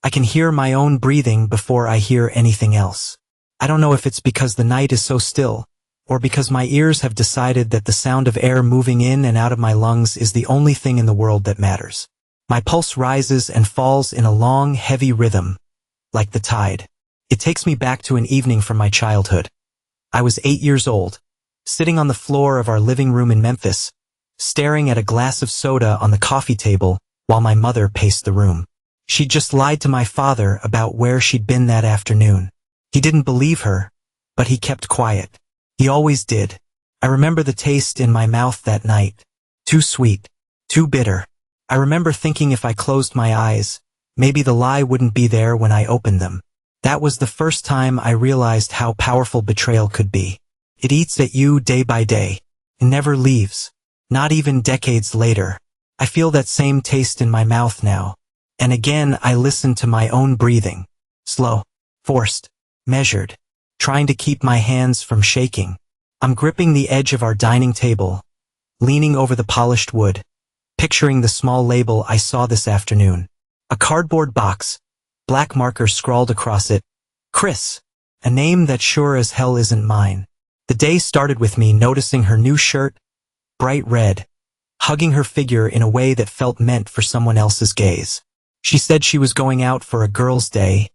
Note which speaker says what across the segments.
Speaker 1: I can hear my own breathing before I hear anything else. I don't know if it's because the night is so still, or because my ears have decided that the sound of air moving in and out of my lungs is the only thing in the world that matters. My pulse rises and falls in a long, heavy rhythm, like the tide. It takes me back to an evening from my childhood. I was 8 years old, sitting on the floor of our living room in Memphis, staring at a glass of soda on the coffee table while my mother paced the room. She'd just lied to my father about where she'd been that afternoon. He didn't believe her, but he kept quiet. He always did. I remember the taste in my mouth that night. Too sweet, too bitter. I remember thinking if I closed my eyes, maybe the lie wouldn't be there when I opened them. That was the first time I realized how powerful betrayal could be. It eats at you day by day. It never leaves. Not even decades later. I feel that same taste in my mouth now. And again I listen to my own breathing. Slow, forced, measured, trying to keep my hands from shaking. I'm gripping the edge of our dining table, leaning over the polished wood, picturing the small label I saw this afternoon. A cardboard box, black marker scrawled across it, Chris, a name that sure as hell isn't mine. The day started with me noticing her new shirt, bright red, hugging her figure in a way that felt meant for someone else's gaze. She said she was going out for a girls' day,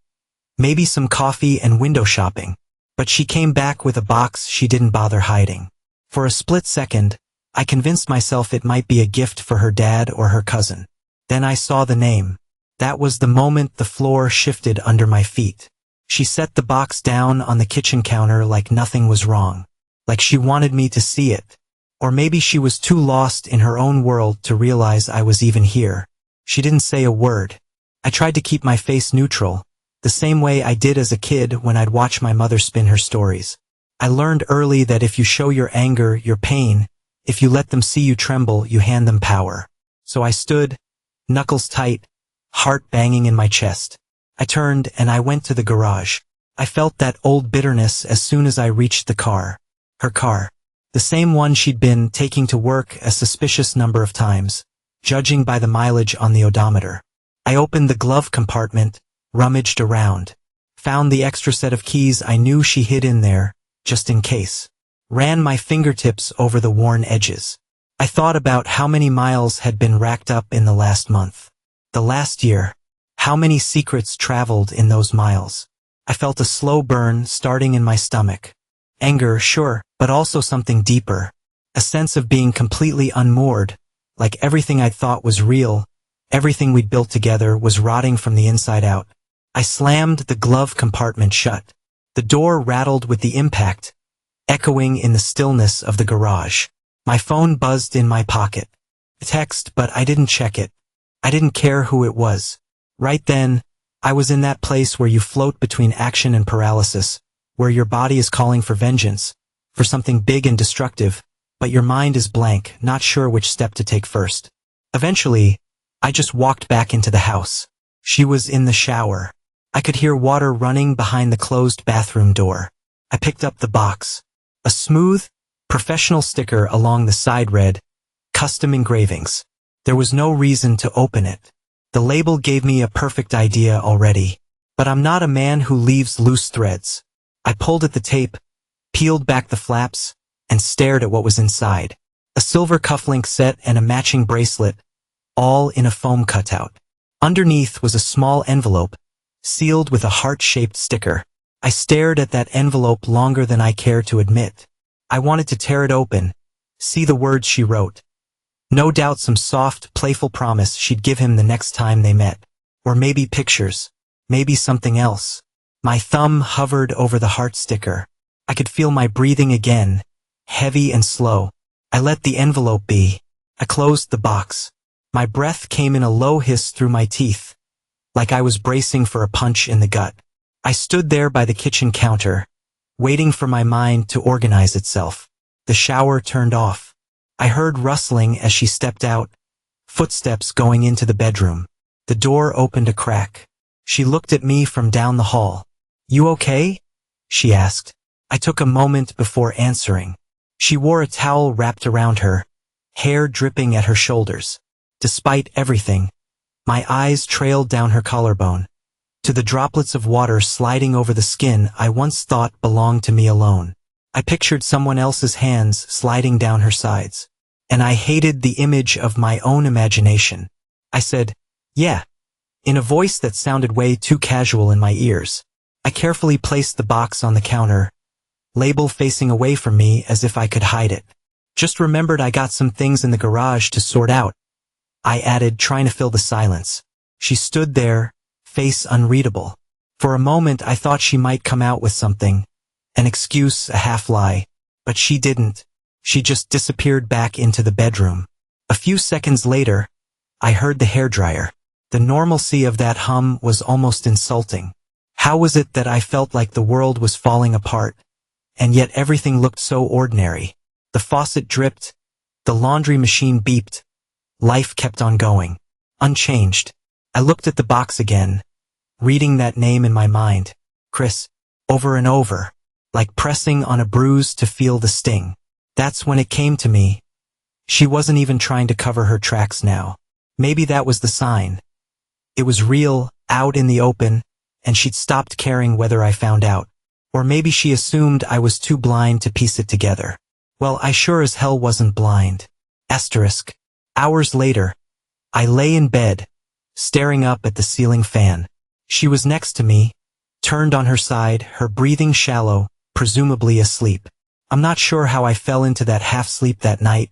Speaker 1: maybe some coffee and window shopping, but she came back with a box she didn't bother hiding. For a split second, I convinced myself it might be a gift for her dad or her cousin. Then I saw the name. That was the moment the floor shifted under my feet. She set the box down on the kitchen counter like nothing was wrong, like she wanted me to see it. Or maybe she was too lost in her own world to realize I was even here. She didn't say a word. I tried to keep my face neutral, the same way I did as a kid when I'd watch my mother spin her stories. I learned early that if you show your anger, your pain, if you let them see you tremble, you hand them power. So I stood, knuckles tight, heart banging in my chest. I turned and I went to the garage. I felt that old bitterness as soon as I reached the car. Her car. The same one she'd been taking to work a suspicious number of times, judging by the mileage on the odometer. I opened the glove compartment, rummaged around, found the extra set of keys I knew she hid in there, just in case. Ran my fingertips over the worn edges. I thought about how many miles had been racked up in the last month. The last year. How many secrets traveled in those miles. I felt a slow burn starting in my stomach. Anger, sure, but also something deeper. A sense of being completely unmoored, like everything I'd thought was real, everything we'd built together was rotting from the inside out. I slammed the glove compartment shut. The door rattled with the impact, echoing in the stillness of the garage. My phone buzzed in my pocket. A text, but I didn't check it. I didn't care who it was. Right then, I was in that place where you float between action and paralysis, where your body is calling for vengeance, for something big and destructive, but your mind is blank, not sure which step to take first. Eventually, I just walked back into the house. She was in the shower. I could hear water running behind the closed bathroom door. I picked up the box. A smooth, professional sticker along the side read, "Custom Engravings." There was no reason to open it. The label gave me a perfect idea already. But I'm not a man who leaves loose threads. I pulled at the tape, peeled back the flaps, and stared at what was inside. A silver cufflink set and a matching bracelet, all in a foam cutout. Underneath was a small envelope, sealed with a heart-shaped sticker. I stared at that envelope longer than I cared to admit. I wanted to tear it open, see the words she wrote. No doubt some soft, playful promise she'd give him the next time they met. Or maybe pictures. Maybe something else. My thumb hovered over the heart sticker. I could feel my breathing again, heavy and slow. I let the envelope be. I closed the box. My breath came in a low hiss through my teeth, like I was bracing for a punch in the gut. I stood there by the kitchen counter, waiting for my mind to organize itself. The shower turned off. I heard rustling as she stepped out, footsteps going into the bedroom. The door opened a crack. She looked at me from down the hall. "You okay?" she asked. I took a moment before answering. She wore a towel wrapped around her, hair dripping at her shoulders. Despite everything, my eyes trailed down her collarbone. to the droplets of water sliding over the skin I once thought belonged to me alone. I pictured someone else's hands sliding down her sides, and I hated the image of my own imagination. I said, "Yeah," in a voice that sounded way too casual in my ears. I carefully placed the box on the counter, label facing away from me as if I could hide it. "Just remembered I got some things in the garage to sort out," I added, trying to fill the silence. She stood there, face unreadable. For a moment I thought she might come out with something, an excuse, a half-lie, but she didn't. She just disappeared back into the bedroom. A few seconds later, I heard the hairdryer. The normalcy of that hum was almost insulting. How was it that I felt like the world was falling apart, and yet everything looked so ordinary? The faucet dripped, the laundry machine beeped. Life kept on going, unchanged. I looked at the box again, reading that name in my mind, Chris, over and over, like pressing on a bruise to feel the sting. That's when it came to me. She wasn't even trying to cover her tracks now. Maybe that was the sign. It was real, out in the open, and she'd stopped caring whether I found out. Or maybe she assumed I was too blind to piece it together. Well, I sure as hell wasn't blind. Asterisk. Hours later, I lay in bed, staring up at the ceiling fan. She was next to me, turned on her side, her breathing shallow, presumably asleep. I'm not sure how I fell into that half-sleep that night,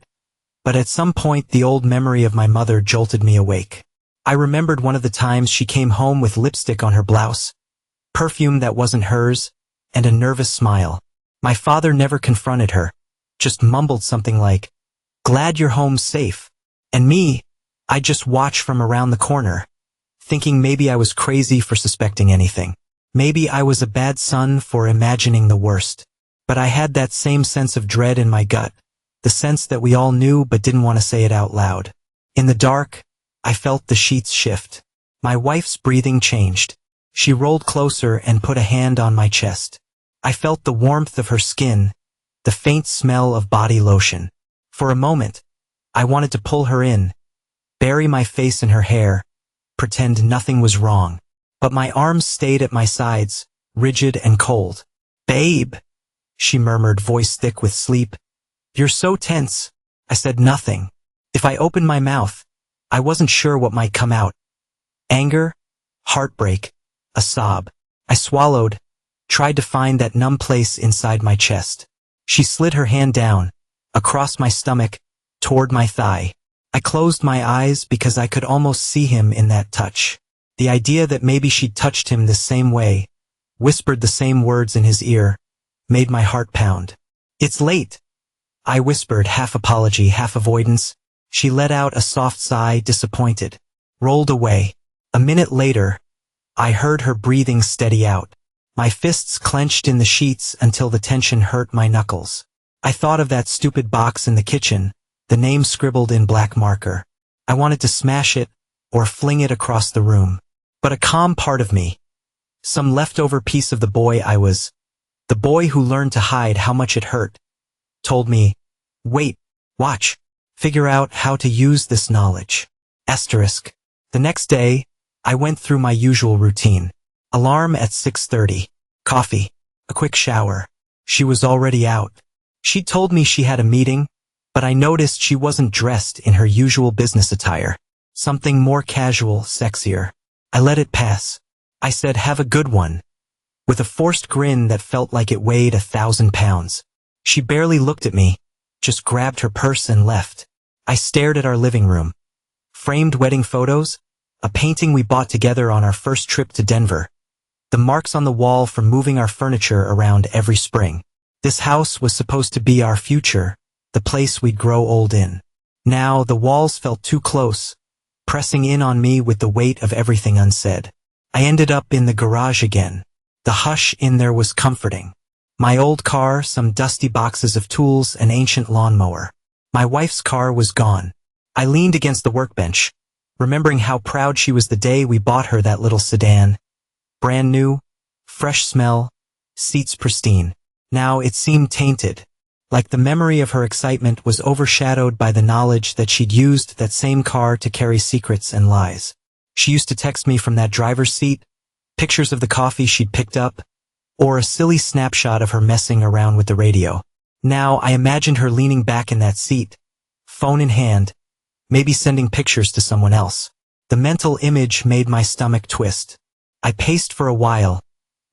Speaker 1: but at some point the old memory of my mother jolted me awake. I remembered one of the times she came home with lipstick on her blouse, perfume that wasn't hers, and a nervous smile. My father never confronted her, just mumbled something like, "Glad you're home safe." And me, I just watched from around the corner, thinking maybe I was crazy for suspecting anything. Maybe I was a bad son for imagining the worst. But I had that same sense of dread in my gut, the sense that we all knew but didn't want to say it out loud. In the dark, I felt the sheets shift. My wife's breathing changed. She rolled closer and put a hand on my chest. I felt the warmth of her skin, the faint smell of body lotion. For a moment, I wanted to pull her in, bury my face in her hair, pretend nothing was wrong. But my arms stayed at my sides, rigid and cold. "Babe," she murmured, voice thick with sleep. "You're so tense." I said nothing. If I opened my mouth, I wasn't sure what might come out. Anger, heartbreak, a sob. I swallowed, tried to find that numb place inside my chest. She slid her hand down, across my stomach, toward my thigh. I closed my eyes because I could almost see him in that touch. The idea that maybe she'd touched him the same way, whispered the same words in his ear, made my heart pound. "It's late," I whispered, half apology, half avoidance. She let out a soft sigh, disappointed, rolled away. A minute later, I heard her breathing steady out. My fists clenched in the sheets until the tension hurt my knuckles. I thought of that stupid box in the kitchen, the name scribbled in black marker. I wanted to smash it, or fling it across the room. But a calm part of me, some leftover piece of the boy I was, the boy who learned to hide how much it hurt, told me, "Wait, watch, figure out how to use this knowledge." Asterisk. The next day, I went through my usual routine. Alarm at 6:30, coffee, a quick shower. She was already out. She told me she had a meeting, but I noticed she wasn't dressed in her usual business attire. Something more casual, sexier. I let it pass. I said, "Have a good one," with a forced grin that felt like it weighed 1,000 pounds. She barely looked at me, just grabbed her purse and left. I stared at our living room. Framed wedding photos, a painting we bought together on our first trip to Denver. The marks on the wall from moving our furniture around every spring. This house was supposed to be our future, the place we'd grow old in. Now the walls felt too close, pressing in on me with the weight of everything unsaid. I ended up in the garage again. The hush in there was comforting. My old car, some dusty boxes of tools, an ancient lawnmower. My wife's car was gone. I leaned against the workbench, remembering how proud she was the day we bought her that little sedan. Brand new, fresh smell, seats pristine. Now it seemed tainted. Like the memory of her excitement was overshadowed by the knowledge that she'd used that same car to carry secrets and lies. She used to text me from that driver's seat, pictures of the coffee she'd picked up, or a silly snapshot of her messing around with the radio. Now I imagined her leaning back in that seat, phone in hand, maybe sending pictures to someone else. The mental image made my stomach twist. I paced for a while,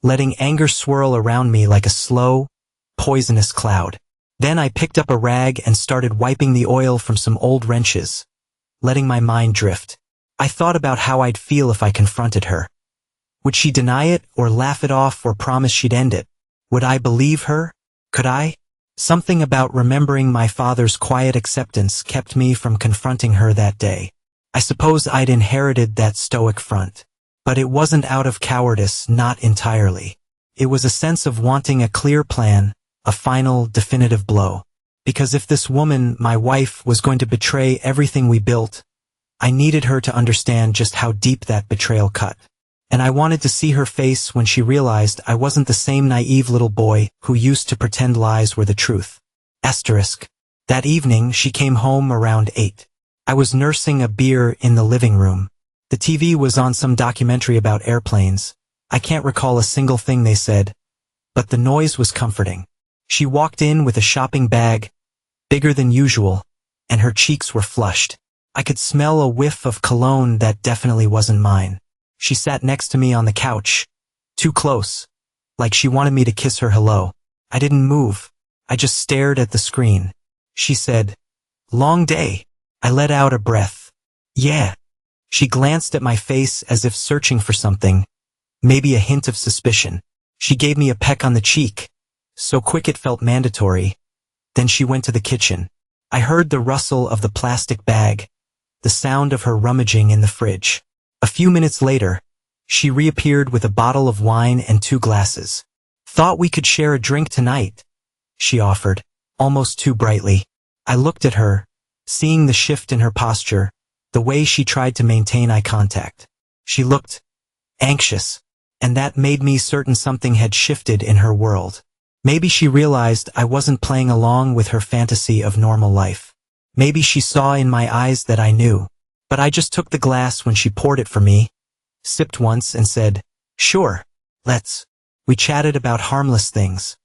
Speaker 1: letting anger swirl around me like a slow, poisonous cloud. Then I picked up a rag and started wiping the oil from some old wrenches, letting my mind drift. I thought about how I'd feel if I confronted her. Would she deny it or laugh it off or promise she'd end it? Would I believe her? Could I? Something about remembering my father's quiet acceptance kept me from confronting her that day. I suppose I'd inherited that stoic front. But it wasn't out of cowardice, not entirely. It was a sense of wanting a clear plan, a final, definitive blow. Because if this woman, my wife, was going to betray everything we built, I needed her to understand just how deep that betrayal cut. And I wanted to see her face when she realized I wasn't the same naive little boy who used to pretend lies were the truth. Asterisk. That evening, she came home around 8. I was nursing a beer in the living room. The TV was on some documentary about airplanes. I can't recall a single thing they said, but the noise was comforting. She walked in with a shopping bag, bigger than usual, and her cheeks were flushed. I could smell a whiff of cologne that definitely wasn't mine. She sat next to me on the couch, too close, like she wanted me to kiss her hello. I didn't move. I just stared at the screen. She said, "Long day." I let out a breath. "Yeah." She glanced at my face as if searching for something, maybe a hint of suspicion. She gave me a peck on the cheek, so quick it felt mandatory. Then she went to the kitchen. I heard the rustle of the plastic bag, the sound of her rummaging in the fridge. A few minutes later, she reappeared with a bottle of wine and 2 glasses. "Thought we could share a drink tonight," she offered, almost too brightly. I looked at her, seeing the shift in her posture, the way she tried to maintain eye contact. She looked anxious, and that made me certain something had shifted in her world. Maybe she realized I wasn't playing along with her fantasy of normal life. Maybe she saw in my eyes that I knew. But I just took the glass when she poured it for me, sipped once and said, "Sure, let's." We chatted about harmless things.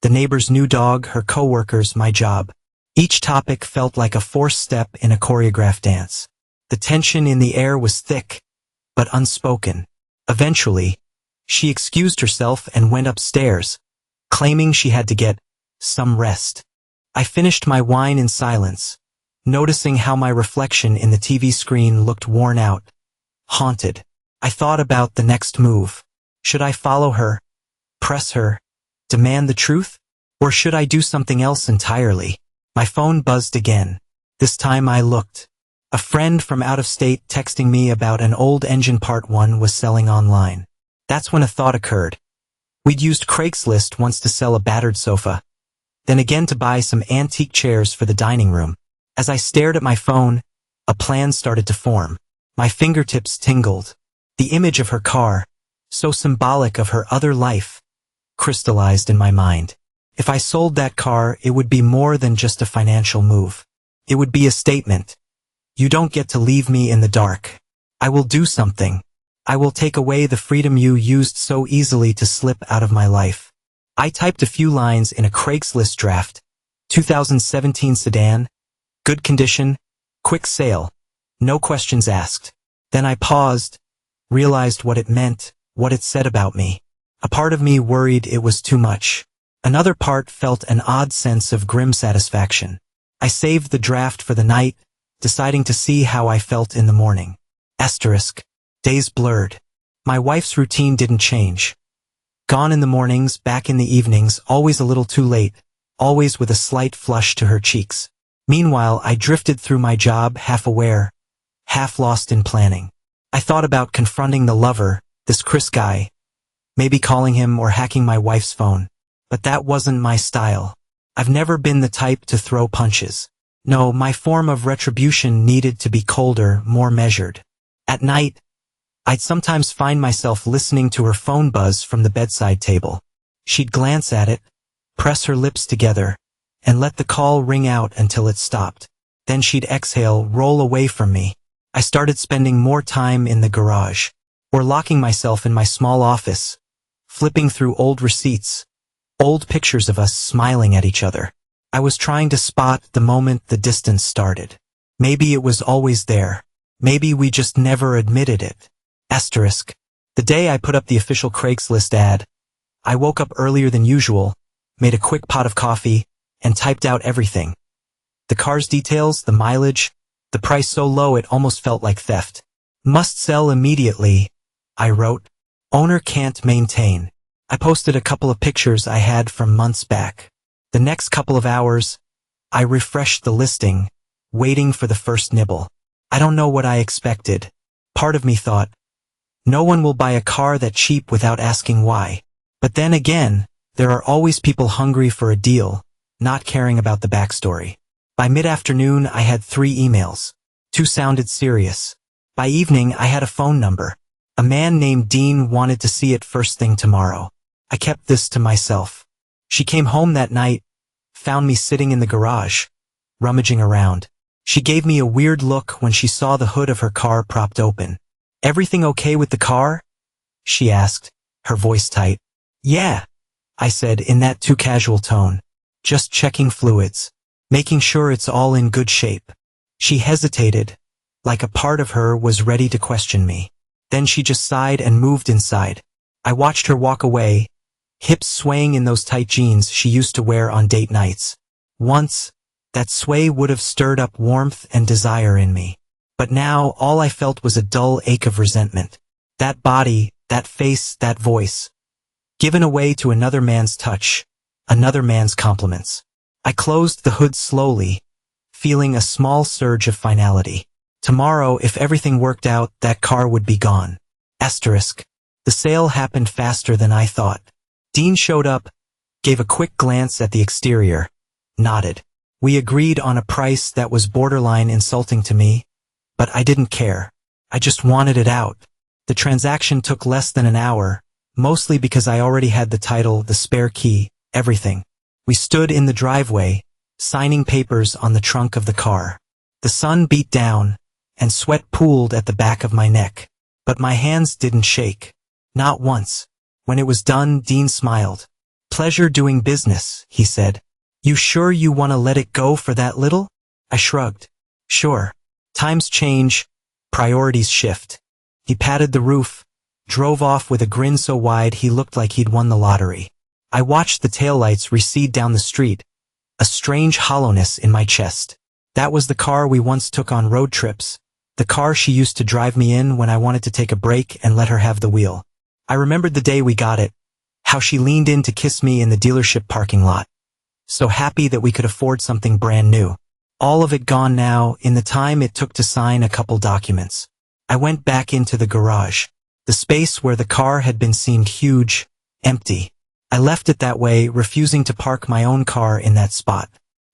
Speaker 1: The neighbor's new dog, her coworkers, my job. Each topic felt like a 4-step in a choreographed dance. The tension in the air was thick, but unspoken. Eventually, she excused herself and went upstairs, claiming she had to get some rest. I finished my wine in silence, noticing how my reflection in the TV screen looked worn out, haunted. I thought about the next move. Should I follow her, press her, demand the truth? Or should I do something else entirely? My phone buzzed again. This time I looked. A friend from out of state texting me about an old engine part 1 was selling online. That's when a thought occurred. We'd used Craigslist once to sell a battered sofa, then again to buy some antique chairs for the dining room. As I stared at my phone, a plan started to form. My fingertips tingled. The image of her car, so symbolic of her other life, crystallized in my mind. If I sold that car, it would be more than just a financial move. It would be a statement. You don't get to leave me in the dark. I will do something. I will take away the freedom you used so easily to slip out of my life. I typed a few lines in a Craigslist draft. 2017 sedan, good condition, quick sale, no questions asked. Then I paused, realized what it meant, what it said about me. A part of me worried it was too much. Another part felt an odd sense of grim satisfaction. I saved the draft for the night, deciding to see how I felt in the morning. Asterisk. Days blurred. My wife's routine didn't change. Gone in the mornings, back in the evenings, always a little too late, always with a slight flush to her cheeks. Meanwhile, I drifted through my job, half aware, half lost in planning. I thought about confronting the lover, this Chris guy, maybe calling him or hacking my wife's phone. But that wasn't my style. I've never been the type to throw punches. No, my form of retribution needed to be colder, more measured. At night, I'd sometimes find myself listening to her phone buzz from the bedside table. She'd glance at it, press her lips together, and let the call ring out until it stopped. Then she'd exhale, roll away from me. I started spending more time in the garage, or locking myself in my small office, flipping through old receipts, old pictures of us smiling at each other. I was trying to spot the moment the distance started. Maybe it was always there. Maybe we just never admitted it. Asterisk. The day I put up the official Craigslist ad, I woke up earlier than usual, made a quick pot of coffee, and typed out everything. The car's details, the mileage, the price so low it almost felt like theft. Must sell immediately, I wrote. Owner can't maintain. I posted a couple of pictures I had from months back. The next couple of hours, I refreshed the listing, waiting for the first nibble. I don't know what I expected. Part of me thought, no one will buy a car that cheap without asking why. But then again, there are always people hungry for a deal, not caring about the backstory. By mid-afternoon, I had 3 emails. 2 sounded serious. By evening, I had a phone number. A man named Dean wanted to see it first thing tomorrow. I kept this to myself. She came home that night, found me sitting in the garage, rummaging around. She gave me a weird look when she saw the hood of her car propped open. Everything okay with the car? She asked, her voice tight. Yeah, I said in that too casual tone. Just checking fluids, making sure it's all in good shape. She hesitated, like a part of her was ready to question me. Then she just sighed and moved inside. I watched her walk away, hips swaying in those tight jeans she used to wear on date nights. Once, that sway would have stirred up warmth and desire in me. But now all I felt was a dull ache of resentment. That body, that face, that voice. Given away to another man's touch, another man's compliments. I closed the hood slowly, feeling a small surge of finality. Tomorrow, if everything worked out, that car would be gone. Asterisk. The sale happened faster than I thought. Dean showed up, gave a quick glance at the exterior, nodded. We agreed on a price that was borderline insulting to me, but I didn't care. I just wanted it out. The transaction took less than an hour, mostly because I already had the title, the spare key, everything. We stood in the driveway, signing papers on the trunk of the car. The sun beat down, and sweat pooled at the back of my neck. But my hands didn't shake. Not once. When it was done, Dean smiled. Pleasure doing business, he said. You sure you want to let it go for that little? I shrugged. Sure. Times change, priorities shift. He patted the roof, drove off with a grin so wide he looked like he'd won the lottery. I watched the taillights recede down the street, a strange hollowness in my chest. That was the car we once took on road trips, the car she used to drive me in when I wanted to take a break and let her have the wheel. I remembered the day we got it, how she leaned in to kiss me in the dealership parking lot. So happy that we could afford something brand new. All of it gone now in the time it took to sign a couple documents. I went back into the garage. The space where the car had been seemed huge, empty. I left it that way, refusing to park my own car in that spot.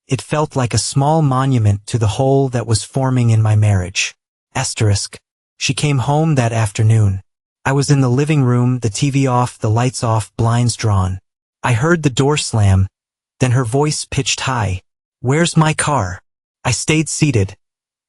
Speaker 1: It felt like a small monument to the hole that was forming in my marriage. Asterisk. She came home that afternoon. I was in the living room, the TV off, the lights off, blinds drawn. I heard the door slam, then her voice pitched high. Where's my car? I stayed seated,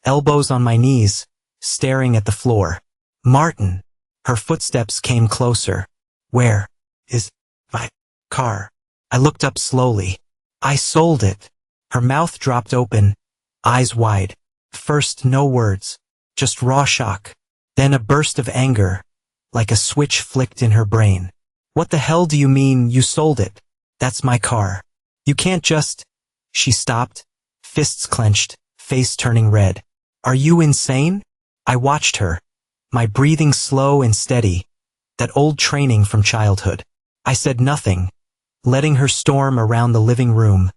Speaker 1: elbows on my knees, staring at the floor. Martin. Her footsteps came closer. Where is my car? I looked up slowly. I sold it. Her mouth dropped open, eyes wide. First, no words, just raw shock. Then a burst of anger, like a switch flicked in her brain. What the hell do you mean you sold it? That's my car. You can't just... She stopped, fists clenched, face turning red. Are you insane? I watched her, my breathing slow and steady, that old training from childhood. I said nothing, letting her storm around the living room,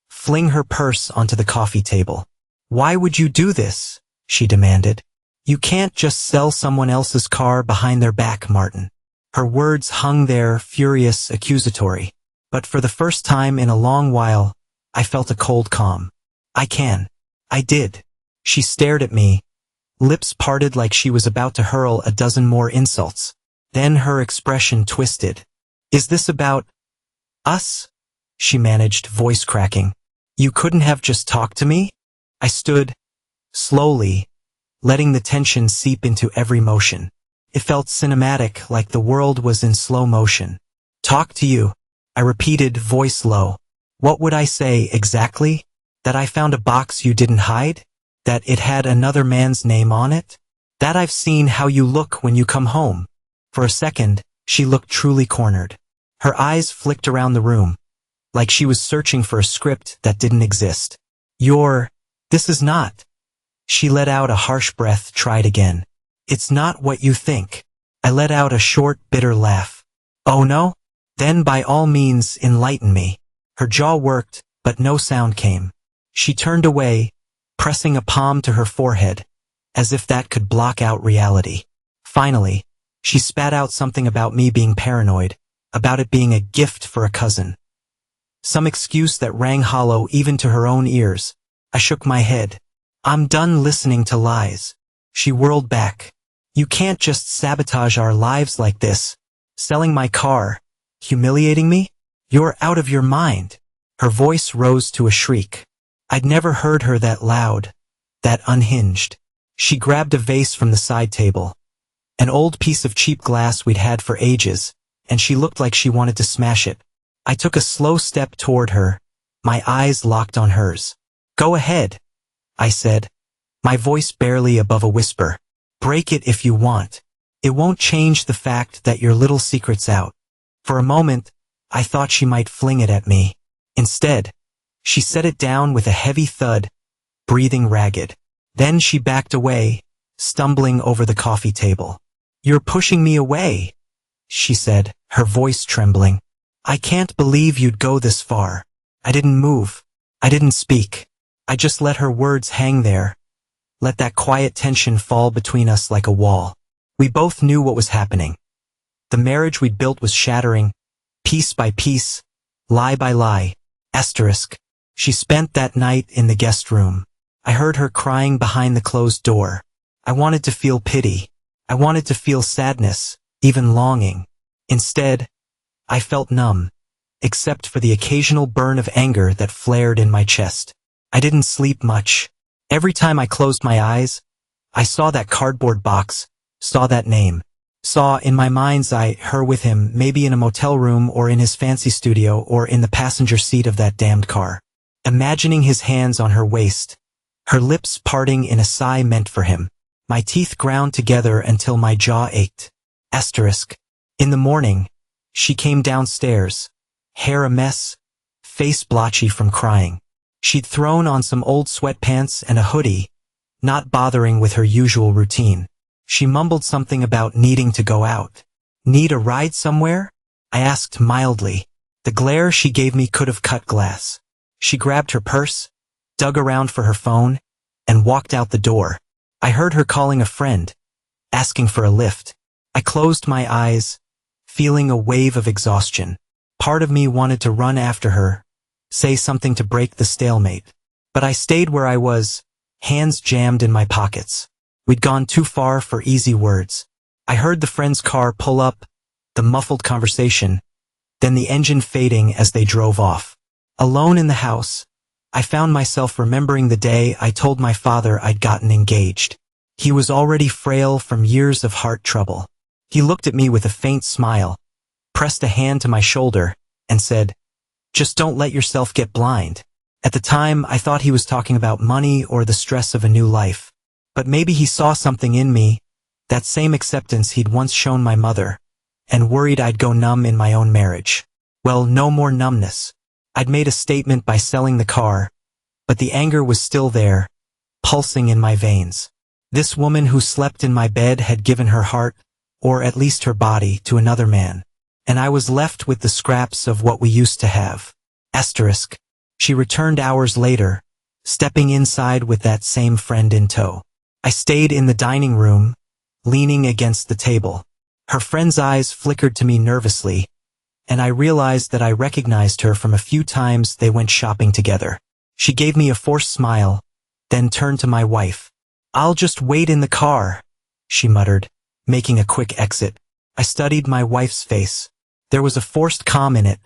Speaker 1: fling her purse onto the coffee table. Why would you do this? She demanded. You can't just sell someone else's car behind their back, Martin. Her words hung there, furious, accusatory. But for the first time in a long while, I felt a cold calm. I did. She stared at me, lips parted like she was about to hurl a dozen more insults. Then her expression twisted. Is this about us? She managed, voice cracking. You couldn't have just talked to me? I stood, slowly, letting the tension seep into every motion. It felt cinematic, like the world was in slow motion. Talk to you, I repeated, voice low. What would I say exactly? That I found a box you didn't hide? That it had another man's name on it? That I've seen how you look when you come home? For a second, she looked truly cornered. Her eyes flicked around the room, like she was searching for a script that didn't exist. This is not. She let out a harsh breath, tried again. It's not what you think. I let out a short, bitter laugh. Oh no? Then by all means enlighten me. Her jaw worked, but no sound came. She turned away, pressing a palm to her forehead, as if that could block out reality. Finally, she spat out something about me being paranoid, about it being a gift for a cousin. Some excuse that rang hollow even to her own ears. I shook my head. I'm done listening to lies. She whirled back. You can't just sabotage our lives like this. Selling my car. Humiliating me? You're out of your mind. Her voice rose to a shriek. I'd never heard her that loud, that unhinged. She grabbed a vase from the side table, an old piece of cheap glass we'd had for ages, and she looked like she wanted to smash it. I took a slow step toward her, my eyes locked on hers. Go ahead, I said, my voice barely above a whisper. Break it if you want. It won't change the fact that your little secret's out. For a moment, I thought she might fling it at me. Instead, she set it down with a heavy thud, breathing ragged. Then she backed away, stumbling over the coffee table. You're pushing me away, she said, her voice trembling. I can't believe you'd go this far. I didn't move. I didn't speak. I just let her words hang there. Let that quiet tension fall between us like a wall. We both knew what was happening. The marriage we'd built was shattering, piece by piece, lie by lie. Asterisk. She spent that night in the guest room. I heard her crying behind the closed door. I wanted to feel pity. I wanted to feel sadness, even longing. Instead, I felt numb, except for the occasional burn of anger that flared in my chest. I didn't sleep much. Every time I closed my eyes, I saw that cardboard box, saw that name, saw in my mind's eye her with him, maybe in a motel room or in his fancy studio or in the passenger seat of that damned car. Imagining his hands on her waist, her lips parting in a sigh meant for him. My teeth ground together until my jaw ached. Asterisk. In the morning, she came downstairs, hair a mess, face blotchy from crying. She'd thrown on some old sweatpants and a hoodie, not bothering with her usual routine. She mumbled something about needing to go out. Need a ride somewhere? I asked mildly. The glare she gave me could have cut glass. She grabbed her purse, dug around for her phone, and walked out the door. I heard her calling a friend, asking for a lift. I closed my eyes, feeling a wave of exhaustion. Part of me wanted to run after her, say something to break the stalemate. But I stayed where I was, hands jammed in my pockets. We'd gone too far for easy words. I heard the friend's car pull up, the muffled conversation, then the engine fading as they drove off. Alone in the house, I found myself remembering the day I told my father I'd gotten engaged. He was already frail from years of heart trouble. He looked at me with a faint smile, pressed a hand to my shoulder, and said, "Just don't let yourself get blind." At the time, I thought he was talking about money or the stress of a new life. But maybe he saw something in me, that same acceptance he'd once shown my mother, and worried I'd go numb in my own marriage. Well, no more numbness. I'd made a statement by selling the car, but the anger was still there, pulsing in my veins. This woman who slept in my bed had given her heart, or at least her body, to another man, and I was left with the scraps of what we used to have. Asterisk. She returned hours later, stepping inside with that same friend in tow. I stayed in the dining room, leaning against the table. Her friend's eyes flickered to me nervously, and I realized that I recognized her from a few times they went shopping together. She gave me a forced smile, then turned to my wife. "I'll just wait in the car," she muttered, making a quick exit. I studied my wife's face. There was a forced calm in it,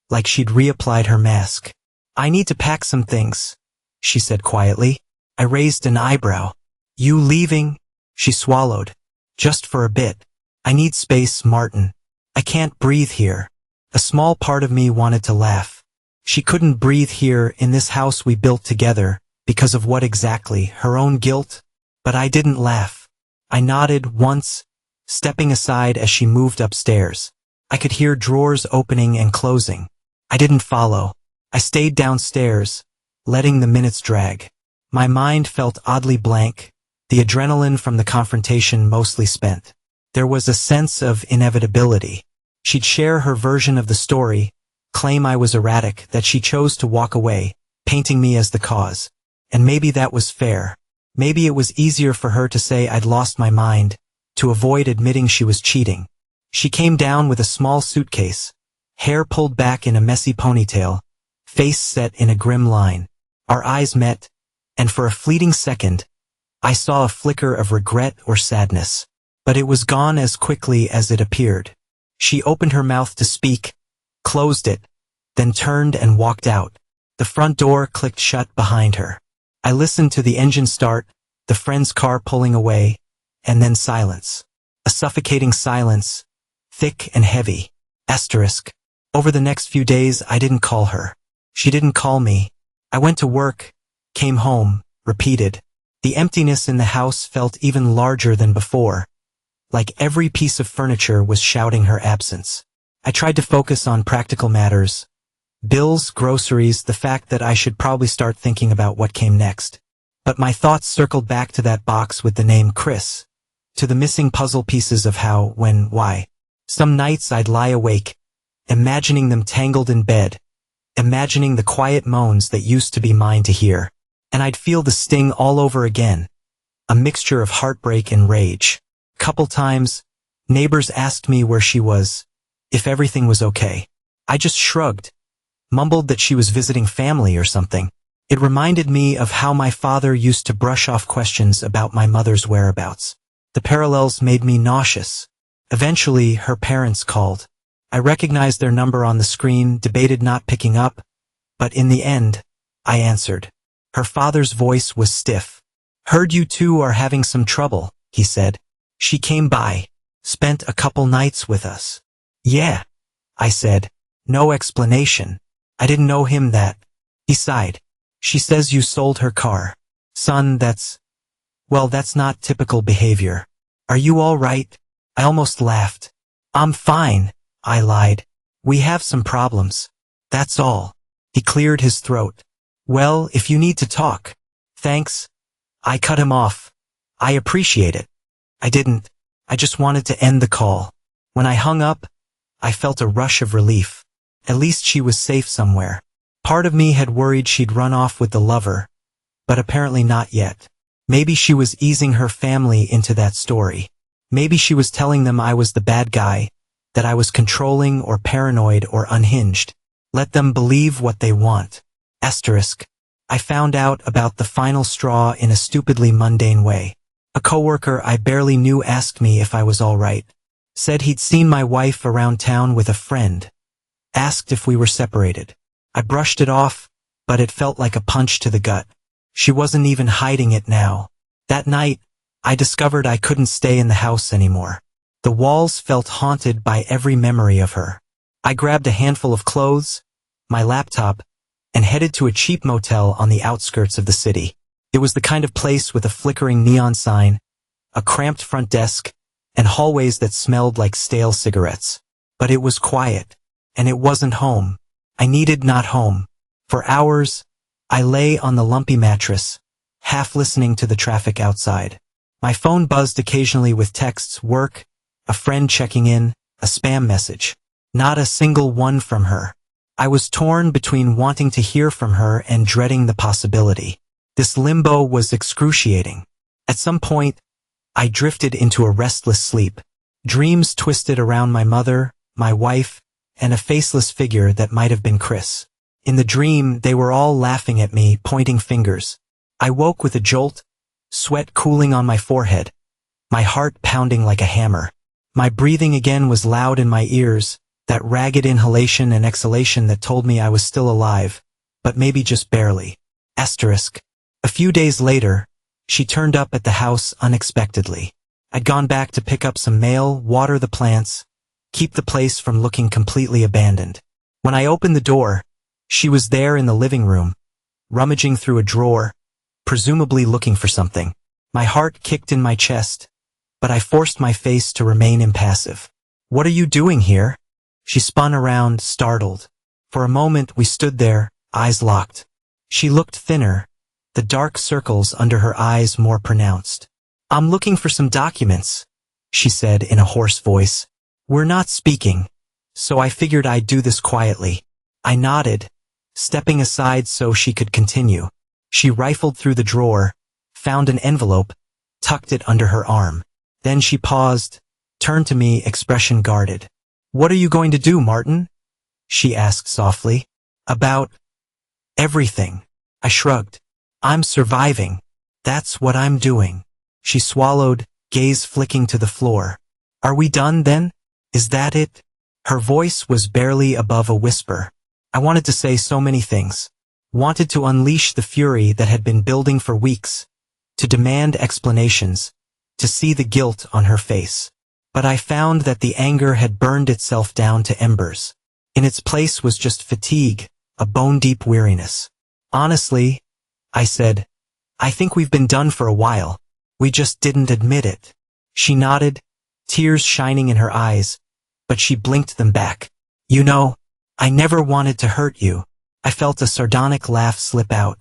Speaker 1: like she'd reapplied her mask. "I need to pack some things," she said quietly. I raised an eyebrow. "You leaving?" She swallowed. Just for a bit. I need space, Martin. I can't breathe here. A small part of me wanted to laugh. She couldn't breathe here in this house we built together, because of what exactly? Her own guilt? But I didn't laugh. I nodded once, stepping aside as she moved upstairs. I could hear drawers opening and closing. I didn't follow. I stayed downstairs, letting the minutes drag. My mind felt oddly blank, the adrenaline from the confrontation mostly spent. There was a sense of inevitability. She'd share her version of the story, claim I was erratic, that she chose to walk away, painting me as the cause. And maybe that was fair. Maybe it was easier for her to say I'd lost my mind, to avoid admitting she was cheating. She came down with a small suitcase, hair pulled back in a messy ponytail, face set in a grim line. Our eyes met, and for a fleeting second, I saw a flicker of regret or sadness. But it was gone as quickly as it appeared. She opened her mouth to speak, closed it, then turned and walked out. The front door clicked shut behind her. I listened to the engine start, the friend's car pulling away, and then silence. A suffocating silence, thick and heavy. Asterisk. Over the next few days I didn't call her. She didn't call me. I went to work, came home, repeated. The emptiness in the house felt even larger than before. Like every piece of furniture was shouting her absence. I tried to focus on practical matters. Bills, groceries, the fact that I should probably start thinking about what came next. But my thoughts circled back to that box with the name Chris. To the missing puzzle pieces of how, when, why. Some nights I'd lie awake, imagining them tangled in bed, imagining the quiet moans that used to be mine to hear. And I'd feel the sting all over again. A mixture of heartbreak and rage. Couple times, neighbors asked me where she was, if everything was okay. I just shrugged, mumbled that she was visiting family or something. It reminded me of how my father used to brush off questions about my mother's whereabouts. The parallels made me nauseous. Eventually, her parents called. I recognized their number on the screen, debated not picking up, but in the end, I answered. Her father's voice was stiff. "Heard you two are having some trouble," he said. "She came by, spent a couple nights with us." "Yeah," I said. No explanation. I didn't know him that. He sighed. "She says you sold her car. Son, that's not typical behavior. Are you all right?" I almost laughed. "I'm fine," I lied. "We have some problems. That's all." He cleared his throat. "Well, if you need to talk." "Thanks." I cut him off. "I appreciate it." I didn't. I just wanted to end the call. When I hung up, I felt a rush of relief. At least she was safe somewhere. Part of me had worried she'd run off with the lover, but apparently not yet. Maybe she was easing her family into that story. Maybe she was telling them I was the bad guy, that I was controlling or paranoid or unhinged. Let them believe what they want. Asterisk. I found out about the final straw in a stupidly mundane way. A coworker I barely knew asked me if I was all right. Said he'd seen my wife around town with a friend. Asked if we were separated. I brushed it off, but it felt like a punch to the gut. She wasn't even hiding it now. That night, I discovered I couldn't stay in the house anymore. The walls felt haunted by every memory of her. I grabbed a handful of clothes, my laptop, and headed to a cheap motel on the outskirts of the city. It was the kind of place with a flickering neon sign, a cramped front desk, and hallways that smelled like stale cigarettes. But it was quiet, and it wasn't home. I needed not home. For hours, I lay on the lumpy mattress, half listening to the traffic outside. My phone buzzed occasionally with texts, work, a friend checking in, a spam message. Not a single one from her. I was torn between wanting to hear from her and dreading the possibility. This limbo was excruciating. At some point, I drifted into a restless sleep. Dreams twisted around my mother, my wife, and a faceless figure that might have been Chris. In the dream, they were all laughing at me, pointing fingers. I woke with a jolt, sweat cooling on my forehead, my heart pounding like a hammer. My breathing again was loud in my ears, that ragged inhalation and exhalation that told me I was still alive, but maybe just barely. Asterisk. A few days later, she turned up at the house unexpectedly. I'd gone back to pick up some mail, water the plants, keep the place from looking completely abandoned. When I opened the door, she was there in the living room, rummaging through a drawer, presumably looking for something. My heart kicked in my chest, but I forced my face to remain impassive. "What are you doing here?" She spun around, startled. For a moment we stood there, eyes locked. She looked thinner, the dark circles under her eyes more pronounced. "I'm looking for some documents," she said in a hoarse voice. "We're not speaking, so I figured I'd do this quietly." I nodded, stepping aside so she could continue. She rifled through the drawer, found an envelope, tucked it under her arm. Then she paused, turned to me, expression guarded. "What are you going to do, Martin?" she asked softly. "About everything." I shrugged. "I'm surviving. That's what I'm doing." She swallowed, gaze flicking to the floor. "Are we done then? Is that it?" Her voice was barely above a whisper. I wanted to say so many things. Wanted to unleash the fury that had been building for weeks, to demand explanations, to see the guilt on her face. But I found that the anger had burned itself down to embers. In its place was just fatigue, a bone-deep weariness. "Honestly," I said, "I think we've been done for a while. We just didn't admit it." She nodded, tears shining in her eyes, but she blinked them back. "You know, I never wanted to hurt you." I felt a sardonic laugh slip out.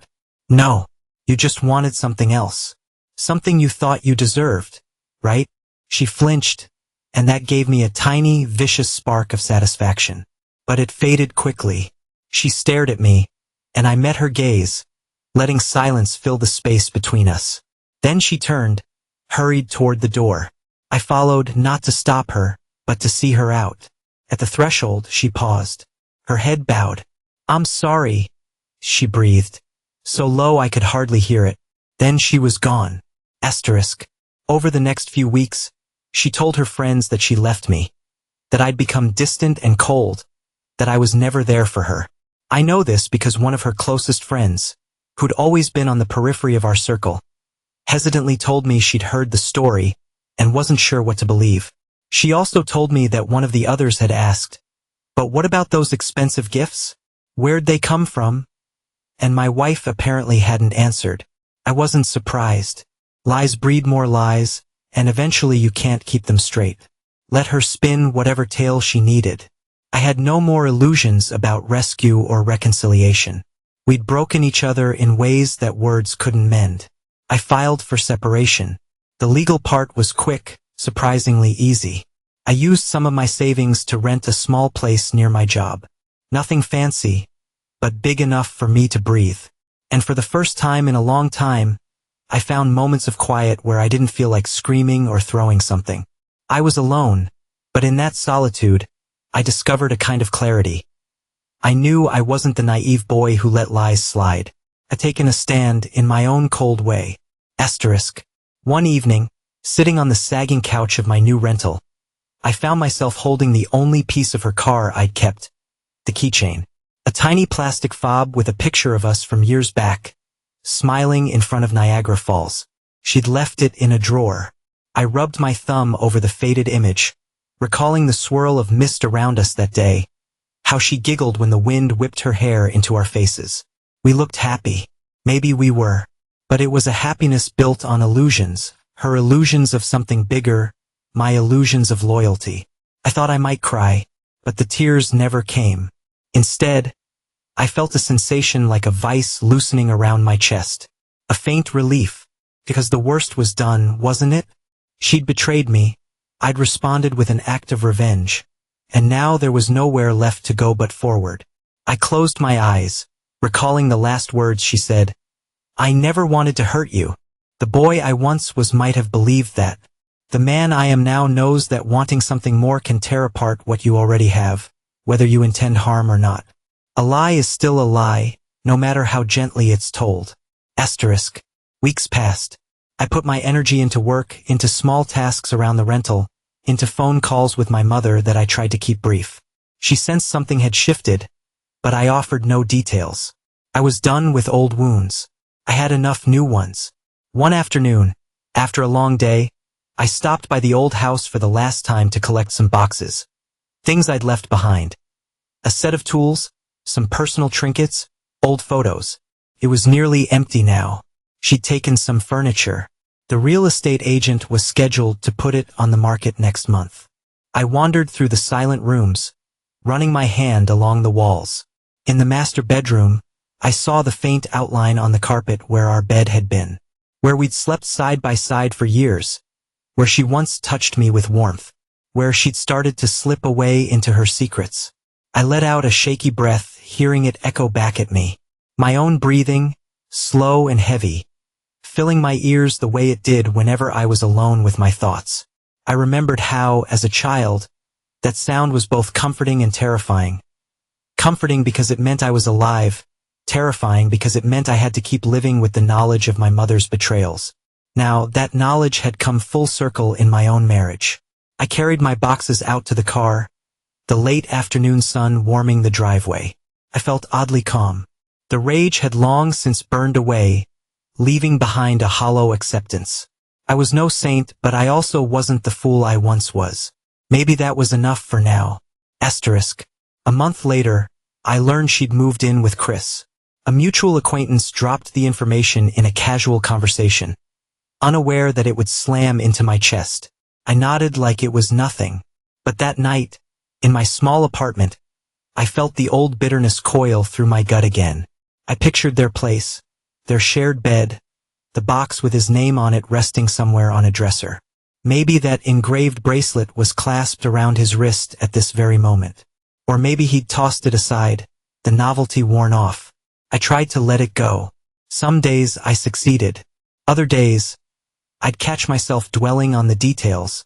Speaker 1: "No, you just wanted something else. Something you thought you deserved, right?" She flinched, and that gave me a tiny, vicious spark of satisfaction. But it faded quickly. She stared at me, and I met her gaze, letting silence fill the space between us. Then she turned, hurried toward the door. I followed, not to stop her, but to see her out. At the threshold, she paused, her head bowed. "I'm sorry," she breathed, so low I could hardly hear it. Then she was gone. Over the next few weeks, she told her friends that she left me, that I'd become distant and cold, that I was never there for her. I know this because one of her closest friends, who'd always been on the periphery of our circle, hesitantly told me she'd heard the story and wasn't sure what to believe. She also told me that one of the others had asked, "But what about those expensive gifts? Where'd they come from?" And my wife apparently hadn't answered. I wasn't surprised. Lies breed more lies, and eventually you can't keep them straight. Let her spin whatever tale she needed. I had no more illusions about rescue or reconciliation. We'd broken each other in ways that words couldn't mend. I filed for separation. The legal part was quick, surprisingly easy. I used some of my savings to rent a small place near my job. Nothing fancy, but big enough for me to breathe. And for the first time in a long time, I found moments of quiet where I didn't feel like screaming or throwing something. I was alone, but in that solitude, I discovered a kind of clarity. I knew I wasn't the naive boy who let lies slide. I'd taken a stand in my own cold way. One evening, sitting on the sagging couch of my new rental, I found myself holding the only piece of her car I'd kept, the keychain. A tiny plastic fob with a picture of us from years back, smiling in front of Niagara Falls. She'd left it in a drawer. I rubbed my thumb over the faded image, recalling the swirl of mist around us that day, how she giggled when the wind whipped her hair into our faces. We looked happy. Maybe we were. But it was a happiness built on illusions, her illusions of something bigger, my illusions of loyalty. I thought I might cry, but the tears never came. Instead, I felt a sensation like a vice loosening around my chest. A faint relief, because the worst was done, wasn't it? She'd betrayed me. I'd responded with an act of revenge. And now there was nowhere left to go but forward. I closed my eyes, recalling the last words she said. "I never wanted to hurt you. The boy I once was might have believed that. The man I am now knows that wanting something more can tear apart what you already have, whether you intend harm or not. A lie is still a lie, no matter how gently it's told." Weeks passed. I put my energy into work, into small tasks around the rental, into phone calls with my mother that I tried to keep brief. She sensed something had shifted, but I offered no details. I was done with old wounds. I had enough new ones. One afternoon, after a long day, I stopped by the old house for the last time to collect some boxes. Things I'd left behind. A set of tools, some personal trinkets, old photos. It was nearly empty now. She'd taken some furniture. The real estate agent was scheduled to put it on the market next month. I wandered through the silent rooms, running my hand along the walls. In the master bedroom, I saw the faint outline on the carpet where our bed had been, where we'd slept side by side for years, where she once touched me with warmth, where she'd started to slip away into her secrets. I let out a shaky breath, hearing it echo back at me. My own breathing, slow and heavy, filling my ears the way it did whenever I was alone with my thoughts. I remembered how, as a child, that sound was both comforting and terrifying. Comforting because it meant I was alive, terrifying because it meant I had to keep living with the knowledge of my mother's betrayals. Now, that knowledge had come full circle in my own marriage. I carried my boxes out to the car, the late afternoon sun warming the driveway. I felt oddly calm. The rage had long since burned away, leaving behind a hollow acceptance. I was no saint, but I also wasn't the fool I once was. Maybe that was enough for now. Asterisk. A month later, I learned she'd moved in with Chris. A mutual acquaintance dropped the information in a casual conversation, unaware that it would slam into my chest. I nodded like it was nothing. But that night, in my small apartment, I felt the old bitterness coil through my gut again. I pictured their place, their shared bed, the box with his name on it resting somewhere on a dresser. Maybe that engraved bracelet was clasped around his wrist at this very moment. Or maybe he'd tossed it aside, the novelty worn off. I tried to let it go. Some days I succeeded. Other days, I'd catch myself dwelling on the details,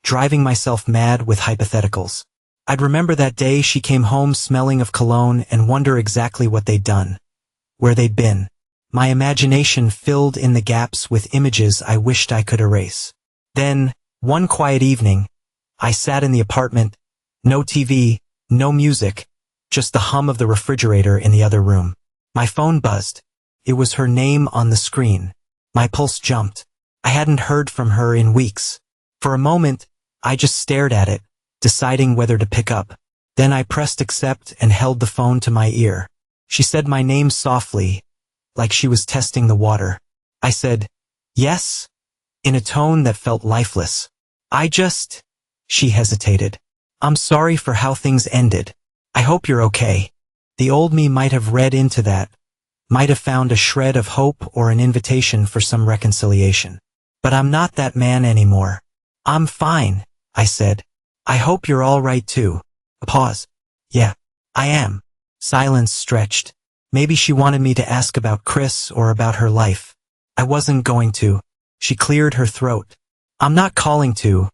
Speaker 1: driving myself mad with hypotheticals. I'd remember that day she came home smelling of cologne and wonder exactly what they'd done, where they'd been. My imagination filled in the gaps with images I wished I could erase. Then, one quiet evening, I sat in the apartment, no TV, no music, just the hum of the refrigerator in the other room. My phone buzzed. It was her name on the screen. My pulse jumped. I hadn't heard from her in weeks. For a moment, I just stared at it, deciding whether to pick up. Then I pressed accept and held the phone to my ear. She said my name softly, like she was testing the water. I said, "Yes," in a tone that felt lifeless. She hesitated. "I'm sorry for how things ended. I hope you're okay." The old me might have read into that, might have found a shred of hope or an invitation for some reconciliation. But I'm not that man anymore. "I'm fine," I said. "I hope you're all right too." A pause. "Yeah, I am." Silence stretched. Maybe she wanted me to ask about Chris or about her life. I wasn't going to. She cleared her throat. "I'm not calling to.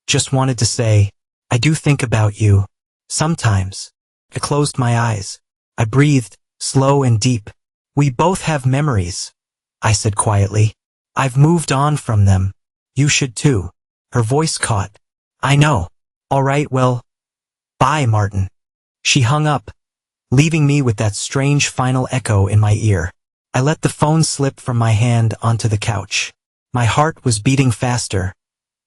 Speaker 1: Just wanted to say, I do think about you. Sometimes." I closed my eyes. I breathed, slow and deep. "We both have memories," I said quietly. "I've moved on from them. You should too." Her voice caught. "I know. All right, well, bye, Martin." She hung up, leaving me with that strange final echo in my ear. I let the phone slip from my hand onto the couch. My heart was beating faster,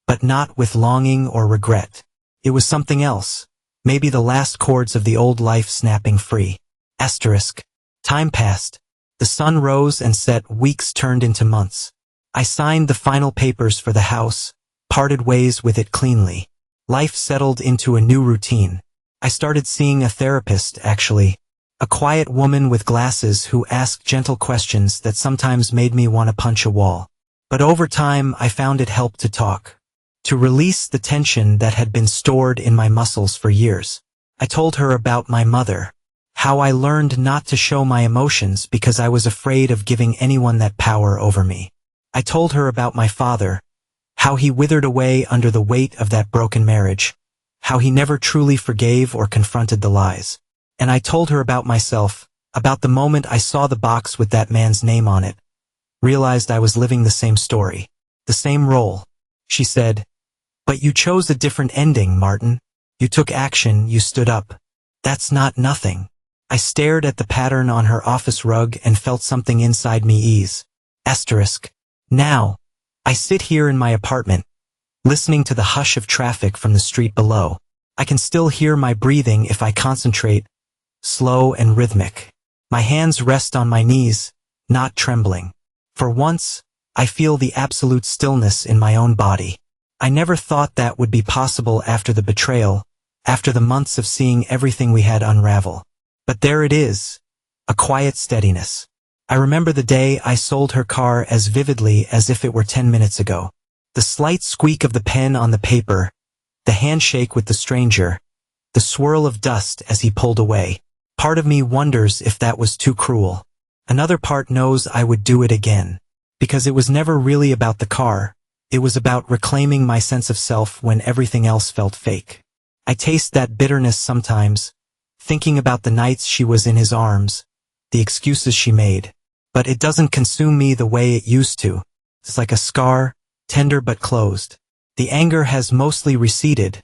Speaker 1: but not with longing or regret. It was something else. Maybe the last chords of the old life snapping free. Asterisk. Time passed. The sun rose and set, weeks turned into months. I signed the final papers for the house, parted ways with it cleanly. Life settled into a new routine. I started seeing a therapist, actually. A quiet woman with glasses who asked gentle questions that sometimes made me want to punch a wall. But over time, I found it helped to talk, to release the tension that had been stored in my muscles for years. I told her about my mother, how I learned not to show my emotions because I was afraid of giving anyone that power over me. I told her about my father, how he withered away under the weight of that broken marriage, how he never truly forgave or confronted the lies. And I told her about myself, about the moment I saw the box with that man's name on it, realized I was living the same story, the same role. She said, "But you chose a different ending, Martin. You took action, you stood up. That's not nothing." I stared at the pattern on her office rug and felt something inside me ease. Asterisk. Now, I sit here in my apartment, listening to the hush of traffic from the street below. I can still hear my breathing if I concentrate, slow and rhythmic. My hands rest on my knees, not trembling. For once, I feel the absolute stillness in my own body. I never thought that would be possible after the betrayal, after the months of seeing everything we had unravel. But there it is, a quiet steadiness. I remember the day I sold her car as vividly as if it were 10 minutes ago. The slight squeak of the pen on the paper, the handshake with the stranger, the swirl of dust as he pulled away. Part of me wonders if that was too cruel. Another part knows I would do it again. Because it was never really about the car, it was about reclaiming my sense of self when everything else felt fake. I taste that bitterness sometimes, thinking about the nights she was in his arms, the excuses she made. But it doesn't consume me the way it used to. It's like a scar, tender but closed. The anger has mostly receded,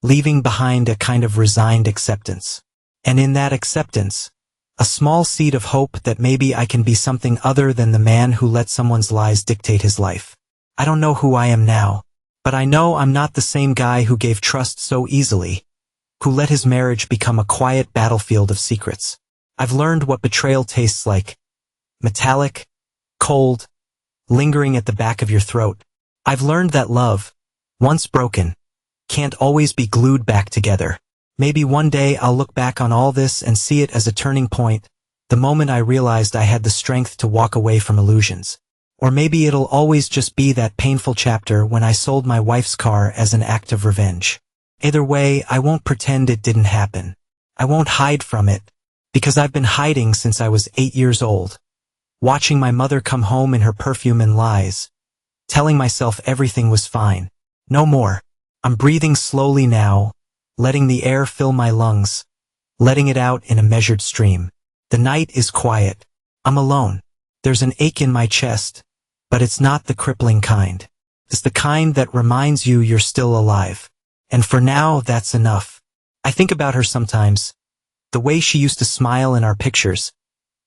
Speaker 1: leaving behind a kind of resigned acceptance. And in that acceptance, a small seed of hope that maybe I can be something other than the man who let someone's lies dictate his life. I don't know who I am now, but I know I'm not the same guy who gave trust so easily, who let his marriage become a quiet battlefield of secrets. I've learned what betrayal tastes like. Metallic, cold, lingering at the back of your throat. I've learned that love, once broken, can't always be glued back together. Maybe one day I'll look back on all this and see it as a turning point, the moment I realized I had the strength to walk away from illusions. Or maybe it'll always just be that painful chapter when I sold my wife's car as an act of revenge. Either way, I won't pretend it didn't happen. I won't hide from it, because I've been hiding since I was 8 years old. Watching my mother come home in her perfume and lies, telling myself everything was fine. No more. I'm breathing slowly now, letting the air fill my lungs, letting it out in a measured stream. The night is quiet. I'm alone. There's an ache in my chest, but it's not the crippling kind. It's the kind that reminds you you're still alive. And for now, that's enough. I think about her sometimes, the way she used to smile in our pictures,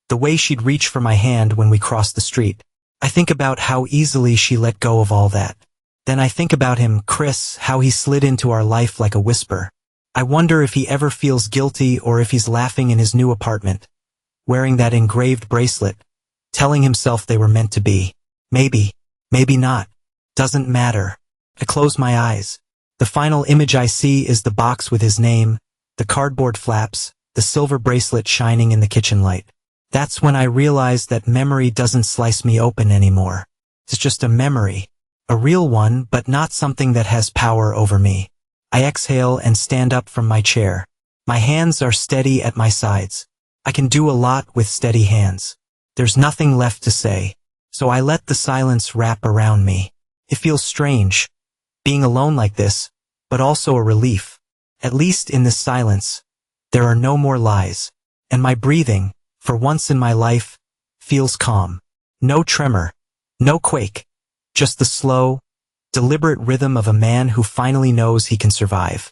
Speaker 1: the way she'd reach for my hand when we crossed the street. I think about how easily she let go of all that. Then I think about him, Chris, how he slid into our life like a whisper. I wonder if he ever feels guilty or if he's laughing in his new apartment, wearing that engraved bracelet, telling himself they were meant to be. Maybe, maybe not. Doesn't matter. I close my eyes. The final image I see is the box with his name, the cardboard flaps, the silver bracelet shining in the kitchen light. That's when I realize that memory doesn't slice me open anymore. It's just a memory, a real one, but not something that has power over me. I exhale and stand up from my chair. My hands are steady at my sides. I can do a lot with steady hands. There's nothing left to say, so I let the silence wrap around me. It feels strange, being alone like this, but also a relief. At least in this silence, there are no more lies, and my breathing, for once in my life, feels calm. No tremor, no quake, just the slow, deliberate rhythm of a man who finally knows he can survive.